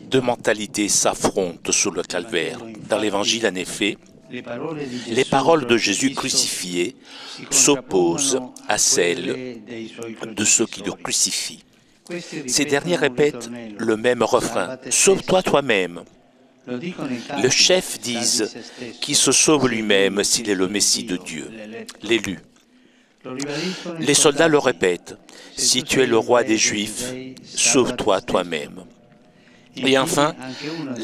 Deux mentalités s'affrontent sur le calvaire. Dans l'Évangile, en effet, les paroles de Jésus crucifié s'opposent à celles de ceux qui le crucifient. Ces derniers répètent le même refrain, « Sauve-toi toi-même ». Le chef dit qu'il se sauve lui-même s'il est le Messie de Dieu, l'élu. Les soldats le répètent, « Si tu es le roi des Juifs, sauve-toi toi-même ». Et enfin,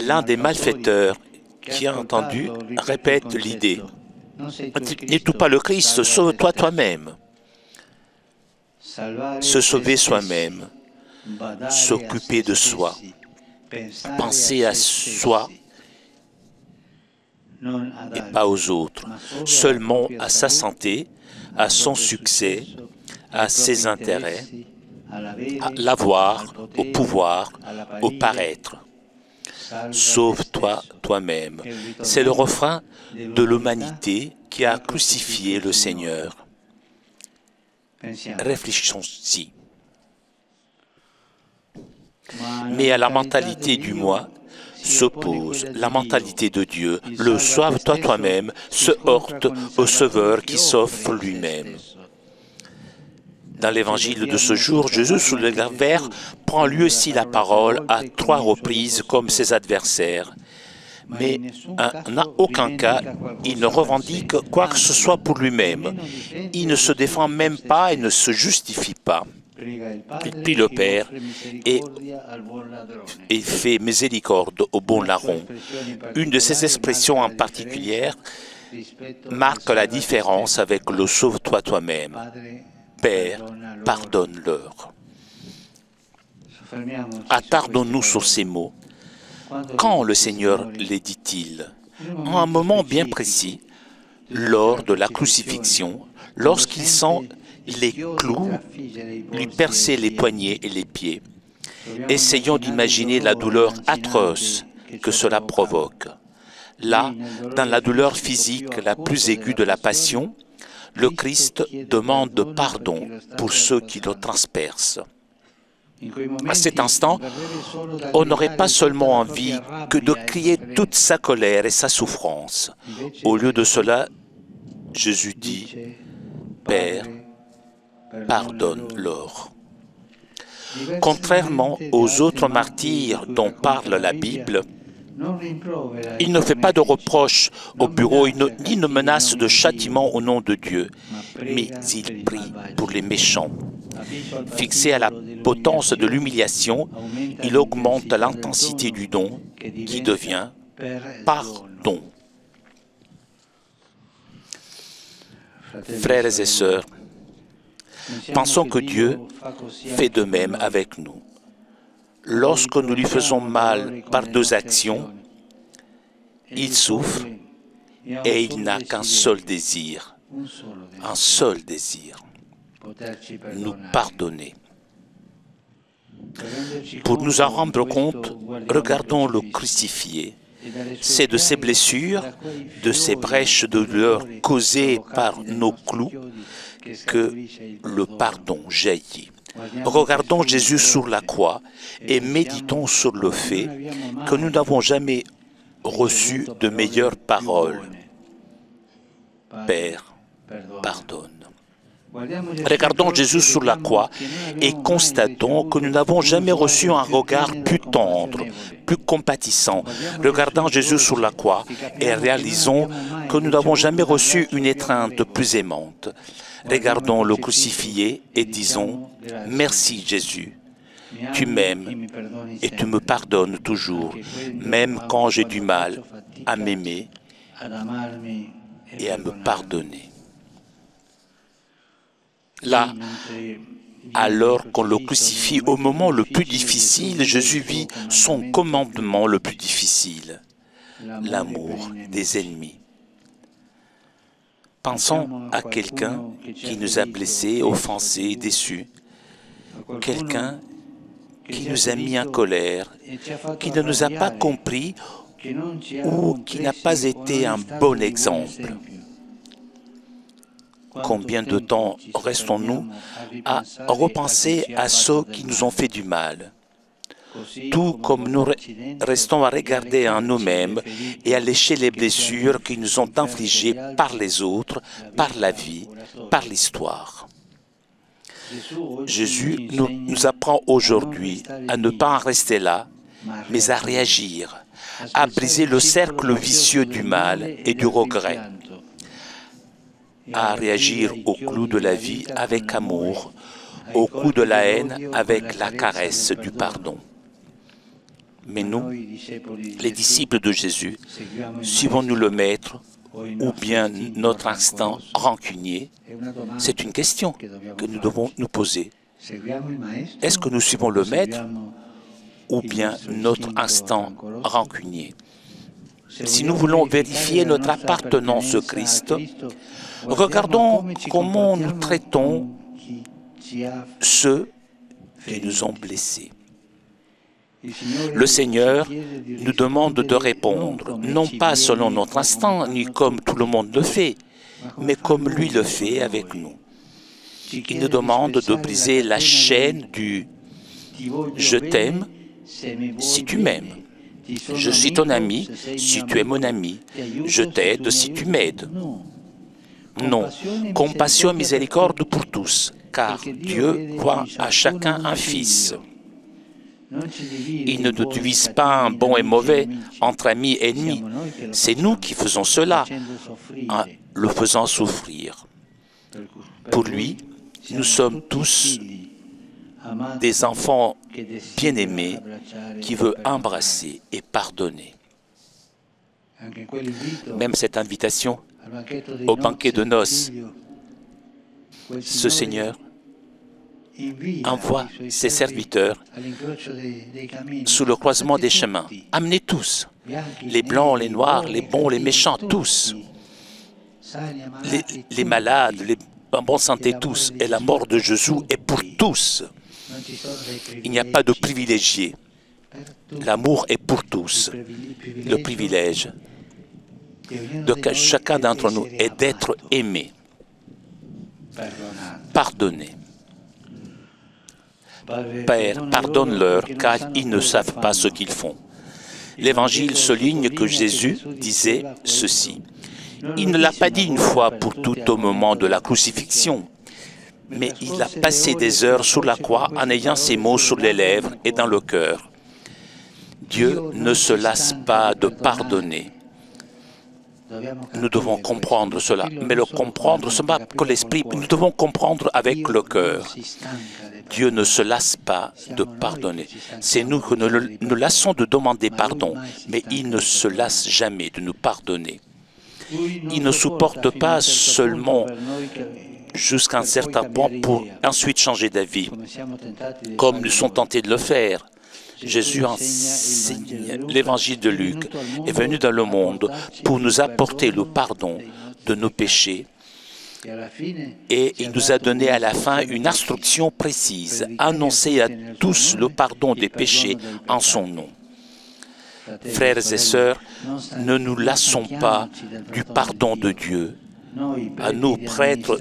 l'un des malfaiteurs qui a entendu répète l'idée, « N'es-tu pas le Christ, sauve-toi toi-même ». Se sauver soi-même, s'occuper de soi, penser à soi et pas aux autres, seulement à sa santé, à son succès, à ses intérêts, à l'avoir, au pouvoir, au paraître. Sauve-toi toi-même. C'est le refrain de l'humanité qui a crucifié le Seigneur. Réfléchissons-y. Mais à la mentalité du moi s'oppose la mentalité de Dieu. Le « sauve-toi toi-même » se heurte au Sauveur qui s'offre lui-même. Dans l'évangile de ce jour, Jésus, sous le calvaire, prend lui aussi la parole à 3 reprises comme ses adversaires. Mais en aucun cas, il ne revendique quoi que ce soit pour lui-même. Il ne se défend même pas et ne se justifie pas. Il prie le Père et fait miséricorde au bon larron. Une de ces expressions en particulier marque la différence avec le « sauve-toi toi-même ». Père, pardonne-leur. Attardons-nous sur ces mots. Quand le Seigneur les dit-il? En un moment bien précis, lors de la crucifixion, lorsqu'il sent les clous lui percer les poignets et les pieds. Essayons d'imaginer la douleur atroce que cela provoque. Là, dans la douleur physique la plus aiguë de la passion, le Christ demande pardon pour ceux qui le transpercent. À cet instant, on n'aurait pas seulement envie que de crier toute sa colère et sa souffrance. Au lieu de cela, Jésus dit, « Père, pardonne-leur ». Contrairement aux autres martyrs dont parle la Bible, il ne fait pas de reproches au bureau ni ne menace de châtiment au nom de Dieu, mais il prie pour les méchants. Fixé à la potence de l'humiliation, il augmente l'intensité du don qui devient pardon. Frères et sœurs, pensons que Dieu fait de même avec nous. Lorsque nous lui faisons mal par 2 actions, il souffre et il n'a qu'un seul désir, nous pardonner. Pour nous en rendre compte, regardons le crucifié. C'est de ces blessures, de ces brèches de douleur causées par nos clous que le pardon jaillit. Regardons Jésus sur la croix et méditons sur le fait que nous n'avons jamais reçu de meilleures paroles. Père, pardonne. Regardons Jésus sur la croix et constatons que nous n'avons jamais reçu un regard plus tendre, plus compatissant. Regardons Jésus sur la croix et réalisons que nous n'avons jamais reçu une étreinte plus aimante. Regardons le crucifié et disons « Merci Jésus, tu m'aimes et tu me pardonnes toujours, même quand j'ai du mal à m'aimer et à me pardonner. » Là, alors qu'on le crucifie au moment le plus difficile, Jésus vit son commandement le plus difficile, l'amour des ennemis. Pensons à quelqu'un qui nous a blessés, offensés, déçus, quelqu'un qui nous a mis en colère, qui ne nous a pas compris ou qui n'a pas été un bon exemple. Combien de temps restons-nous à repenser à ceux qui nous ont fait du mal, tout comme nous restons à regarder en nous-mêmes et à lécher les blessures qui nous ont infligées par les autres, par la vie, par l'histoire. Jésus nous apprend aujourd'hui à ne pas en rester là, mais à réagir, à briser le cercle vicieux du mal et du regret, à réagir au clou de la vie avec amour, au coup de la haine avec la caresse du pardon. Mais nous, les disciples de Jésus, suivons-nous le Maître ou bien notre instinct rancunier? C'est une question que nous devons nous poser. Est-ce que nous suivons le Maître ou bien notre instinct rancunier? Si nous voulons vérifier notre appartenance au Christ, regardons comment nous traitons ceux qui nous ont blessés. Le Seigneur nous demande de répondre, non pas selon notre instinct, ni comme tout le monde le fait, mais comme lui le fait avec nous. Il nous demande de briser la chaîne du « je t'aime si tu m'aimes ». Je suis ton ami si tu es mon ami. Je t'aide si tu m'aides. Non, compassion et miséricorde pour tous, car Dieu voit à chacun un fils. Il ne nous divise pas en bon et mauvais, entre amis et ennemis. C'est nous qui faisons cela, en le faisant souffrir. Pour lui, nous sommes tous des enfants bien-aimés qui veulent embrasser et pardonner. Même cette invitation au banquet de noces, ce Seigneur envoie ses serviteurs sous le croisement des chemins. Amenez tous, les blancs, les noirs, les bons, les méchants, tous, les malades, les en bonne santé tous, et la mort de Jésus est pour tous. Il n'y a pas de privilégiés. L'amour est pour tous. Le privilège de chacun d'entre nous est d'être aimé, pardonné. Père, pardonne-leur, car ils ne savent pas ce qu'ils font. L'Évangile souligne que Jésus disait ceci. Il ne l'a pas dit une fois pour tout au moment de la crucifixion, mais il a passé des heures sur la croix en ayant ces mots sur les lèvres et dans le cœur. Dieu ne se lasse pas de pardonner. Nous devons comprendre cela, mais le comprendre, ce n'est pas que l'esprit, nous devons comprendre avec le cœur. Dieu ne se lasse pas de pardonner. C'est nous que nous lassons de demander pardon, mais il ne se lasse jamais de nous pardonner. Il ne supporte pas seulement jusqu'à un certain point pour ensuite changer d'avis, comme nous sommes tentés de le faire. Jésus enseigne l'évangile de Luc, est venu dans le monde pour nous apporter le pardon de nos péchés. Et il nous a donné à la fin une instruction précise, annoncer à tous le pardon des péchés en son nom. Frères et sœurs, ne nous lassons pas du pardon de Dieu. À nous, prêtres,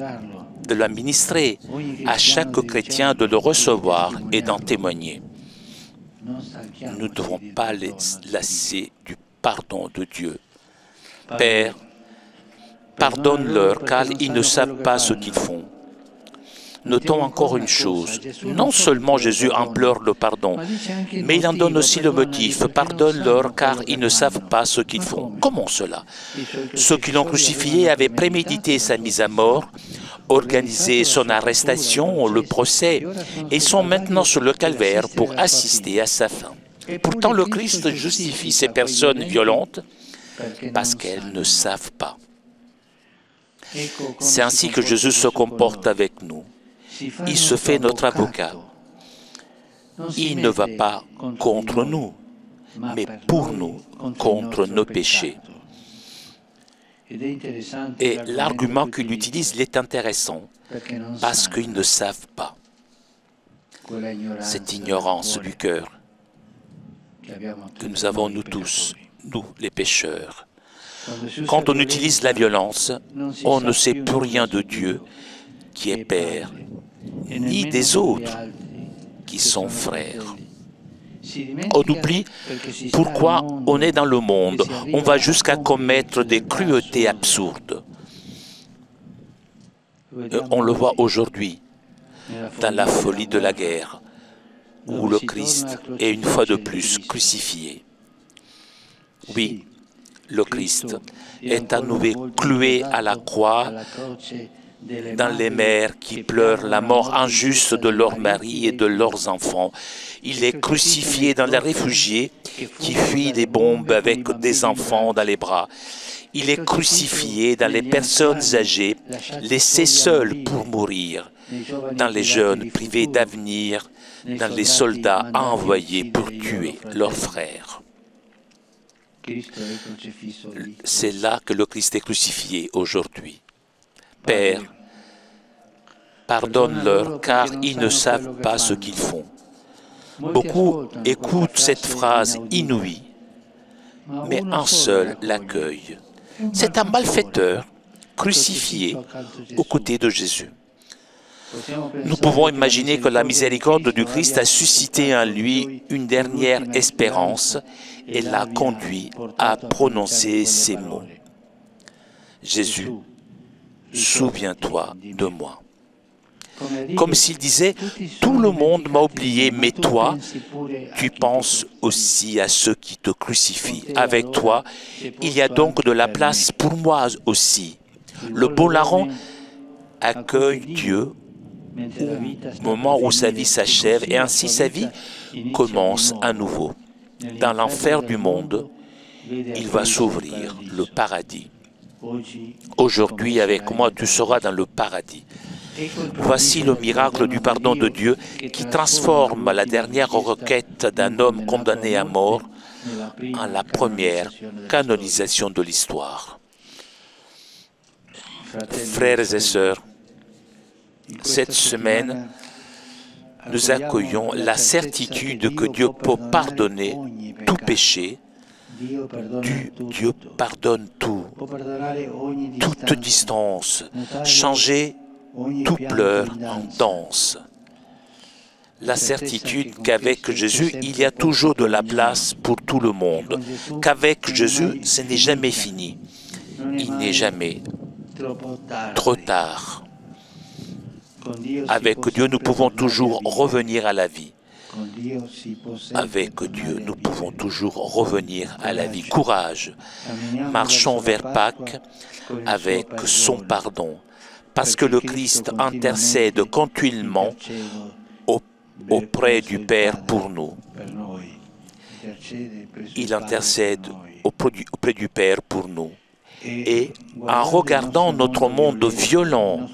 de l'administrer, à chaque chrétien de le recevoir et d'en témoigner. Nous ne devons pas les lasser du pardon de Dieu. Père, pardonne-leur, car ils ne savent pas ce qu'ils font. Notons encore une chose, non seulement Jésus implore le pardon, mais il en donne aussi le motif. Pardonne-leur car ils ne savent pas ce qu'ils font. Comment cela? Ceux qui l'ont crucifié avaient prémédité sa mise à mort, organisé son arrestation, le procès, et sont maintenant sur le calvaire pour assister à sa fin. Pourtant, le Christ justifie ces personnes violentes parce qu'elles ne savent pas. C'est ainsi que Jésus se comporte avec nous. Il se fait notre avocat. Il ne va pas contre nous, mais pour nous, contre nos péchés. Et l'argument qu'il utilise il est intéressant, parce qu'ils ne savent pas. Cette ignorance du cœur que nous avons nous tous, nous les pécheurs. Quand on utilise la violence, on ne sait plus rien de Dieu qui est Père, ni des autres qui sont frères. On oublie pourquoi on est dans le monde. On va jusqu'à commettre des cruautés absurdes. On le voit aujourd'hui dans la folie de la guerre, où le Christ est une fois de plus crucifié. Oui, le Christ est à nouveau cloué à la croix dans les mères qui pleurent la mort injuste de leurs maris et de leurs enfants. Il est crucifié dans les réfugiés qui fuient les bombes avec des enfants dans les bras. Il est crucifié dans les personnes âgées, laissées seules pour mourir, dans les jeunes privés d'avenir, dans les soldats envoyés pour tuer leurs frères. C'est là que le Christ est crucifié aujourd'hui. Père, pardonne-leur car ils ne savent pas ce qu'ils font. Beaucoup écoutent cette phrase inouïe, mais un seul l'accueille. C'est un malfaiteur crucifié aux côtés de Jésus. Nous pouvons imaginer que la miséricorde du Christ a suscité en lui une dernière espérance et l'a conduit à prononcer ces mots. Jésus, souviens-toi de moi. Comme s'il disait, tout le monde m'a oublié, mais toi, tu penses aussi à ceux qui te crucifient. Avec toi, il y a donc de la place pour moi aussi. Le bon larron accueille Dieu au moment où sa vie s'achève et ainsi sa vie commence à nouveau. Dans l'enfer du monde, il va s'ouvrir le paradis. Aujourd'hui, avec moi, tu seras dans le paradis. Voici le miracle du pardon de Dieu qui transforme la dernière requête d'un homme condamné à mort en la première canonisation de l'histoire. Frères et sœurs, cette semaine, nous accueillons la certitude que Dieu peut pardonner tout péché. Dieu pardonne tout, toute distance, changer tout pleur en danse. La certitude qu'avec Jésus, il y a toujours de la place pour tout le monde, qu'avec Jésus, ce n'est jamais fini. Il n'est jamais trop tard. Avec Dieu, nous pouvons toujours revenir à la vie. Avec Dieu, nous pouvons toujours revenir à la vie. Courage, marchons vers Pâques avec son pardon, parce que le Christ intercède continuellement auprès du Père pour nous. Il intercède auprès du Père pour nous. Et en regardant notre monde violent,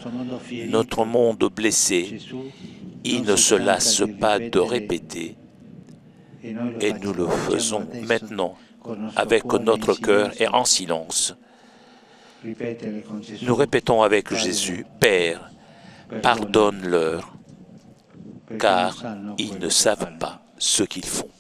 notre monde blessé, il ne se lasse pas de répéter, et nous le faisons maintenant avec notre cœur et en silence. Nous répétons avec Jésus, Père, pardonne-leur, car ils ne savent pas ce qu'ils font.